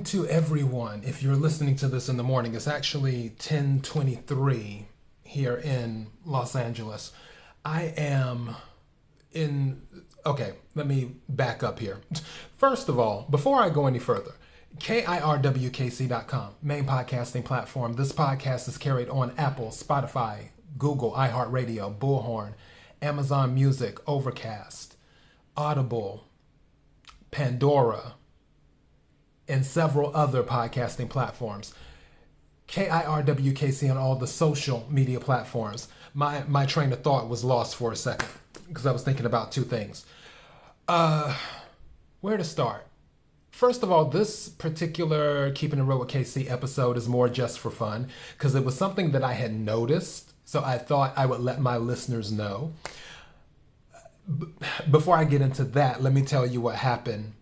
morning to everyone. If you're listening to this in the morning, it's actually 10:23 here in Los Angeles. Okay, let me back up here. First of all, before I go any further, KIRWKC.com, main podcasting platform. This podcast is carried on Apple, Spotify, Google, iHeartRadio, Bullhorn, Amazon Music, Overcast, Audible, Pandora, and several other podcasting platforms. KIRWKC on all the social media platforms. My train of thought was lost for a second because I was thinking about two things. Where to start? First of all, this particular Keeping It Real with KC episode is more just for fun because it was something that I had noticed, so I thought I would let my listeners know. Before I get into that, let me tell you what happened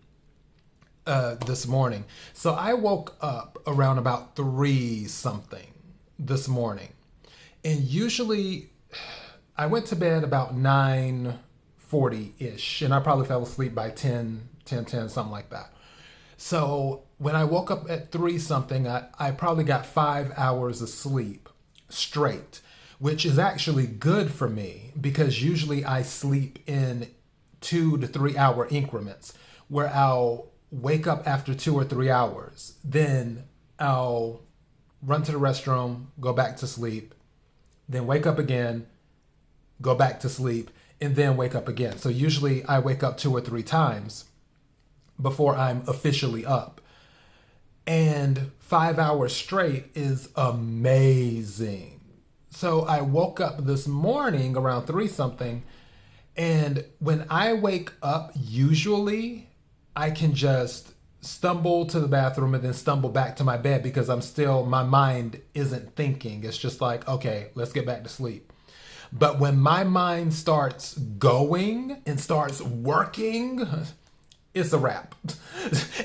this morning. So I woke up around about 3 something this morning, and usually I went to bed about 9:40-ish, and I probably fell asleep by 10, something like that. So when I woke up at 3 something, I probably got 5 hours of sleep straight, which is actually good for me because usually I sleep in 2 to 3 hour increments where I'll wake up after 2 or 3 hours. Then I'll run to the restroom, go back to sleep, then wake up again, go back to sleep, and then wake up again. So usually I wake up 2 or 3 times before I'm officially up. And 5 hours straight is amazing. So I woke up this morning around 3 something, and when I wake up, usually I can just stumble to the bathroom and then stumble back to my bed because my mind isn't thinking. It's just like, okay, let's get back to sleep. But when my mind starts going and starts working, it's a wrap.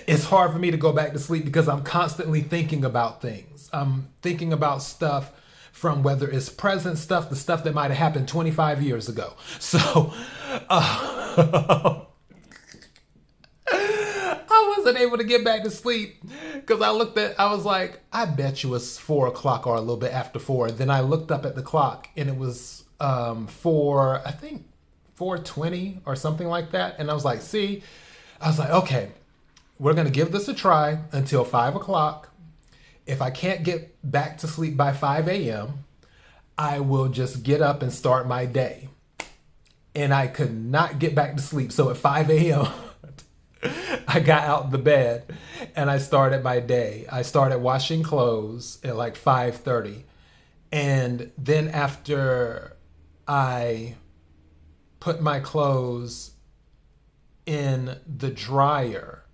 It's hard for me to go back to sleep because I'm constantly thinking about things. I'm thinking about stuff from whether it's present stuff, the stuff that might have happened 25 years ago. So, I wasn't able to get back to sleep because I was like, I bet you it's 4 o'clock or a little bit after 4. Then I looked up at the clock and it was 4:20 or something like that. And I was like, okay, we're going to give this a try until 5 o'clock. If I can't get back to sleep by 5 a.m., I will just get up and start my day. And I could not get back to sleep. So at 5 a.m., I got out the bed and I started my day. I started washing clothes at like 5:30. And then after I put my clothes in the dryer,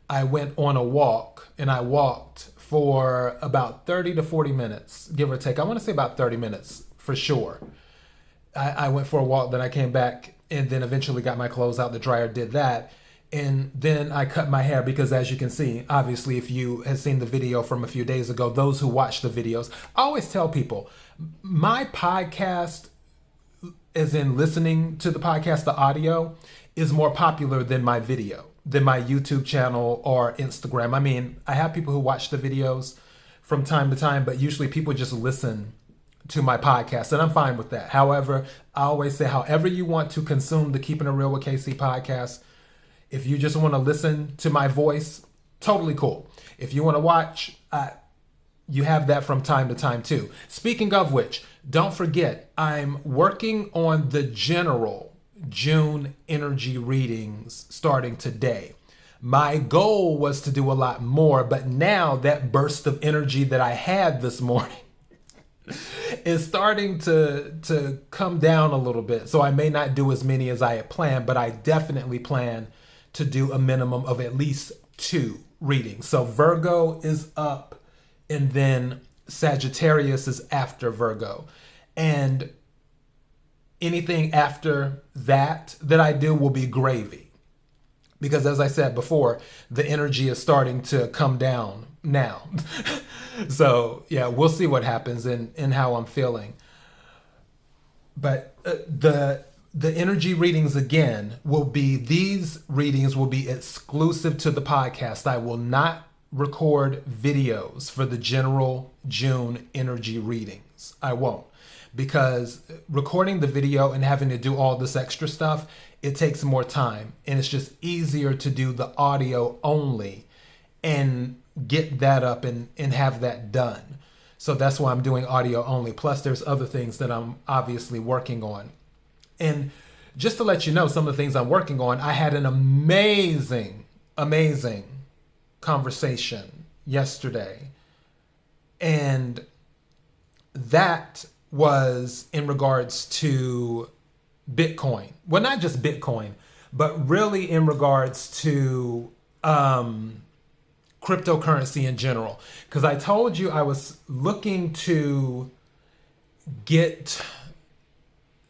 I went on a walk, and I walked for about 30 to 40 minutes, give or take. I want to say about 30 minutes for sure. I went for a walk, then I came back, and then eventually got my clothes out the dryer, did that. And then I cut my hair because, as you can see, obviously, if you have seen the video from a few days ago, those who watch the videos, I always tell people, my podcast, as in listening to the podcast, the audio, is more popular than my video, than my YouTube channel or Instagram. I mean, I have people who watch the videos from time to time, but usually people just listen to my podcast, and I'm fine with that. However, I always say, however you want to consume the Keeping It Real with KC podcast, if you just want to listen to my voice, totally cool. If you want to watch, you have that from time to time too. Speaking of which, don't forget, I'm working on the general June energy readings starting today. My goal was to do a lot more, but now that burst of energy that I had this morning is starting to come down a little bit. So I may not do as many as I had planned, but I definitely plan to do a minimum of at least 2 readings. So Virgo is up, and then Sagittarius is after Virgo. And anything after that I do will be gravy. Because as I said before, the energy is starting to come down now. So yeah, we'll see what happens and how I'm feeling. But the energy readings these readings will be exclusive to the podcast. I will not record videos for the general June energy readings. I won't, because recording the video and having to do all this extra stuff, it takes more time, and it's just easier to do the audio only and get that up and have that done. So that's why I'm doing audio only. Plus there's other things that I'm obviously working on. And just to let you know some of the things I'm working on, I had an amazing conversation yesterday. And that was in regards to Bitcoin. Well, not just Bitcoin, but really in regards to cryptocurrency in general. Because I told you I was looking to get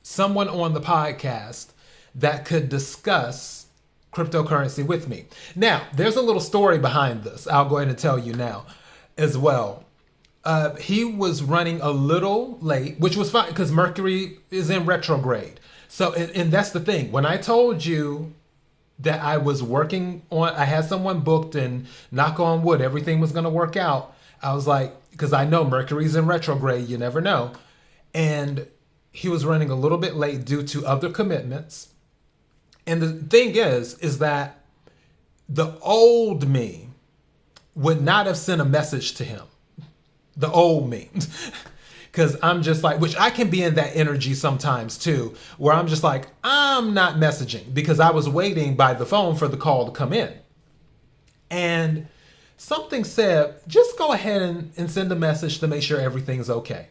someone on the podcast that could discuss cryptocurrency with me. Now, there's a little story behind this. I'll go ahead and tell you now as well. He was running a little late, which was fine because Mercury is in retrograde. So, and that's the thing. When I told you that I was working on, I had someone booked and knock on wood, everything was going to work out. I was like, because I know Mercury's in retrograde, you never know. And he was running a little bit late due to other commitments. And the thing is that the old me would not have sent a message to him. The old me. Because I'm just like, which I can be in that energy sometimes too, where I'm just like, I'm not messaging because I was waiting by the phone for the call to come in. And something said, just go ahead and send a message to make sure everything's okay.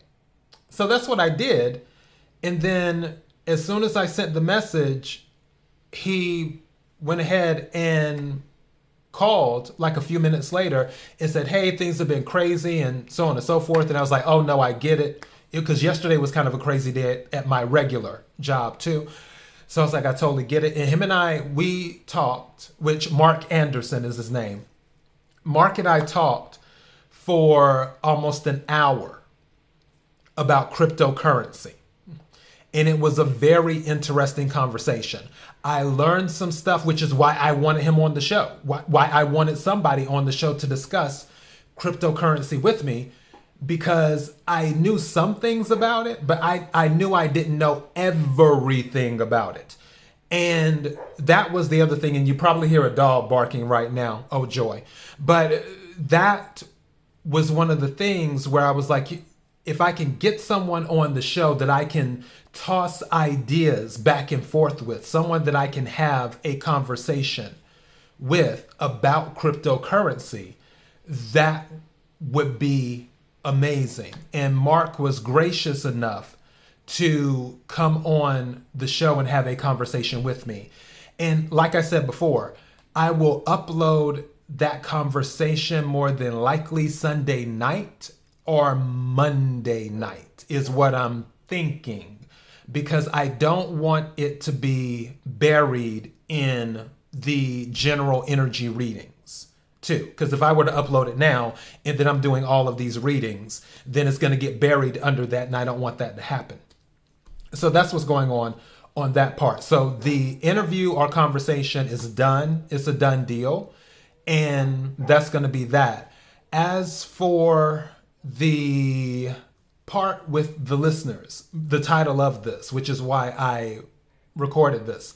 So that's what I did. And then as soon as I sent the message, he went ahead and called like a few minutes later and said, hey, things have been crazy and so on and so forth. And I was like, oh no, I get it. Because yesterday was kind of a crazy day at my regular job too. So I was like, I totally get it. And him and I, we talked, which Mark Anderson is his name. Mark and I talked for almost an hour about cryptocurrency. And it was a very interesting conversation. I learned some stuff, which is why I wanted him on the show. Why I wanted somebody on the show to discuss cryptocurrency with me, because I knew some things about it, but I knew I didn't know everything about it. And that was the other thing. And you probably hear a dog barking right now. Oh, joy. But that was one of the things where I was like, if I can get someone on the show that I can toss ideas back and forth with, someone that I can have a conversation with about cryptocurrency, that would be amazing. And Mark was gracious enough to come on the show and have a conversation with me. And like I said before, I will upload that conversation more than likely Sunday night or Monday night is what I'm thinking, because I don't want it to be buried in the general energy readings too. Because if I were to upload it now and then I'm doing all of these readings, then it's going to get buried under that, and I don't want that to happen. So that's what's going on that part. So the interview or conversation is done. It's a done deal. And that's going to be that. As for the part with the listeners, the title of this, which is why I recorded this.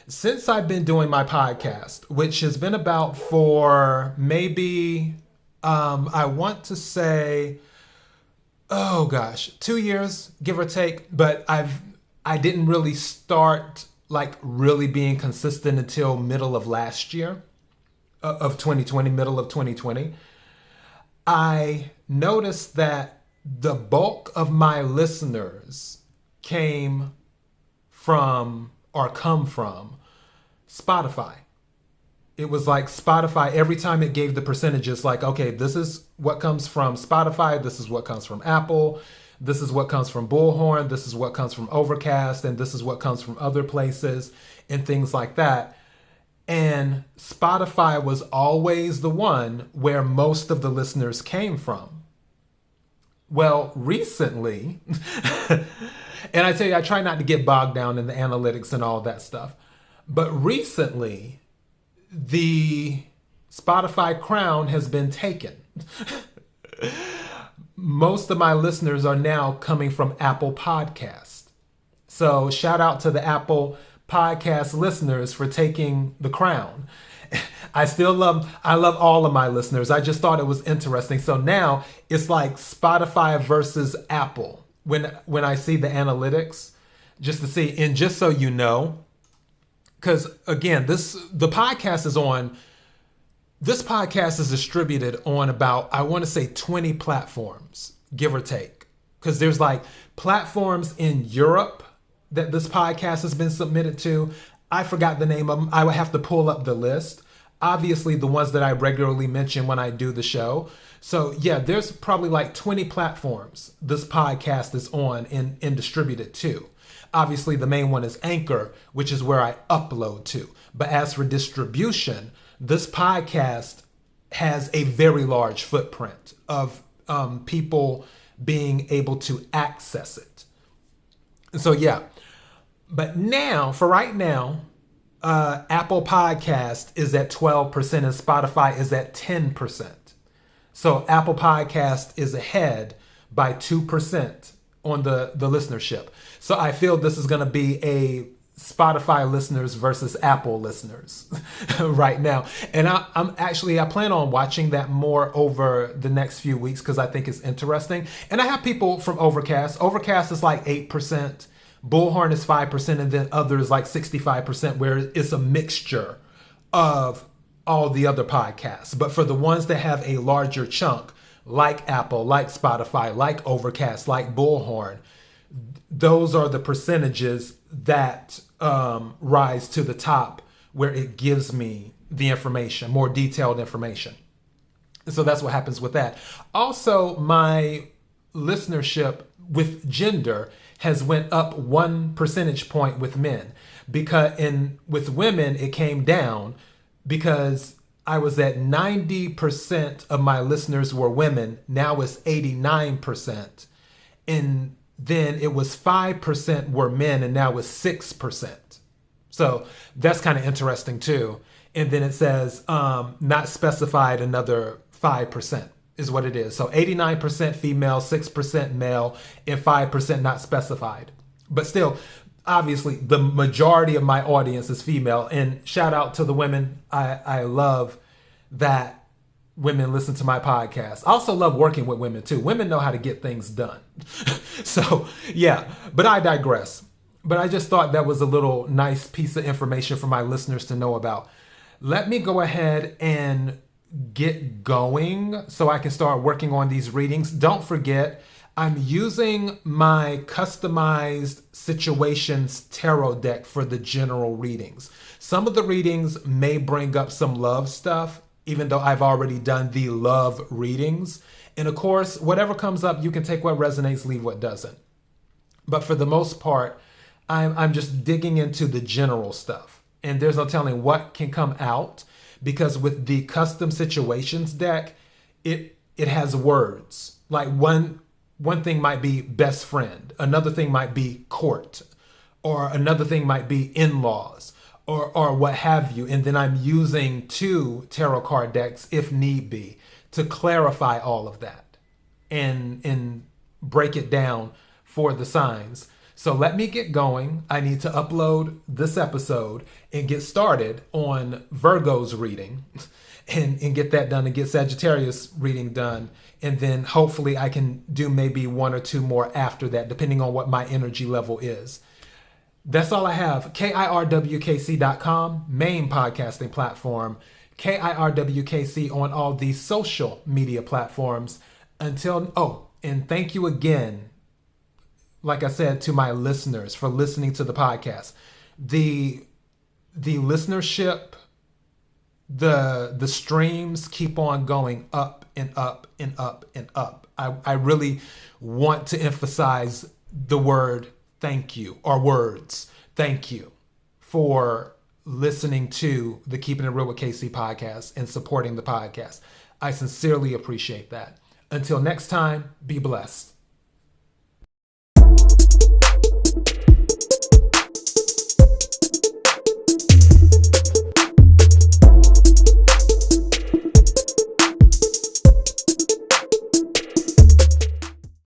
Since I've been doing my podcast, which has been about for maybe, I want to say, 2 years, give or take. But I didn't really start like really being consistent until middle of last year of 2020, middle of 2020. I noticed that the bulk of my listeners come from Spotify. It was like Spotify, every time it gave the percentages, like, okay, this is what comes from Spotify, this is what comes from Apple, this is what comes from Bullhorn, this is what comes from Overcast, and this is what comes from other places and things like that. And Spotify was always the one where most of the listeners came from. Well, recently, and I tell you, I try not to get bogged down in the analytics and all that stuff, but recently, the Spotify crown has been taken. Most of my listeners are now coming from Apple Podcast. So shout out to the Apple Podcast listeners for taking the crown. I love all of my listeners. I just thought it was interesting. So now it's like Spotify versus Apple when I see the analytics, just to see. And just so you know, because again, this podcast is distributed on about, I want to say 20 platforms, give or take. Because there's like platforms in Europe that this podcast has been submitted to. I forgot the name of them. I would have to pull up the list. Obviously, the ones that I regularly mention when I do the show. So yeah, there's probably like 20 platforms this podcast is on and distributed to. Obviously, the main one is Anchor, which is where I upload to. But as for distribution, this podcast has a very large footprint of people being able to access it. So yeah, but now, for right now, Apple Podcast is at 12% and Spotify is at 10%. So Apple Podcast is ahead by 2% on the listenership. So I feel this is going to be a Spotify listeners versus Apple listeners right now. And I plan on watching that more over the next few weeks because I think it's interesting. And I have people from Overcast. Overcast is like 8%. Bullhorn is 5%, and then others like 65%, where it's a mixture of all the other podcasts. But for the ones that have a larger chunk, like Apple, like Spotify, like Overcast, like Bullhorn, those are the percentages that rise to the top, where it gives me the information, more detailed information. So that's what happens with that. Also, my listenership with gender has went up 1 percentage point with men, because with women it came down because I was at 90% of my listeners were women. Now it's 89%. And then it was 5% were men, and now it's 6%. So that's kind of interesting too. And then it says not specified, another 5%. Is what it is. So 89% female, 6% male, and 5% not specified. But still, obviously, the majority of my audience is female. And shout out to the women. I love that women listen to my podcast. I also love working with women too. Women know how to get things done. So yeah, but I digress. But I just thought that was a little nice piece of information for my listeners to know about. Let me go ahead and get going so I can start working on these readings. Don't forget, I'm using my customized situations tarot deck for the general readings. Some of the readings may bring up some love stuff, even though I've already done the love readings. And of course, whatever comes up, you can take what resonates, leave what doesn't. But for the most part, I'm just digging into the general stuff. And there's no telling what can come out, because with the custom situations deck, it has words. Like one thing might be best friend, another thing might be court, or another thing might be in-laws, or what have you. And then I'm using 2 tarot card decks if need be to clarify all of that and break it down for the signs. So let me get going. I need to upload this episode and get started on Virgo's reading and get that done, and get Sagittarius reading done. And then hopefully I can do maybe 1 or 2 more after that, depending on what my energy level is. That's all I have. KIRWKC.com, main podcasting platform. KIRWKC on all the social media platforms. And thank you again, like I said, to my listeners for listening to the podcast. The listenership, the streams keep on going up and up and up and up. I really want to emphasize the word thank you, or words thank you, for listening to the Keeping It Real with KC podcast and supporting the podcast. I sincerely appreciate that. Until next time, be blessed.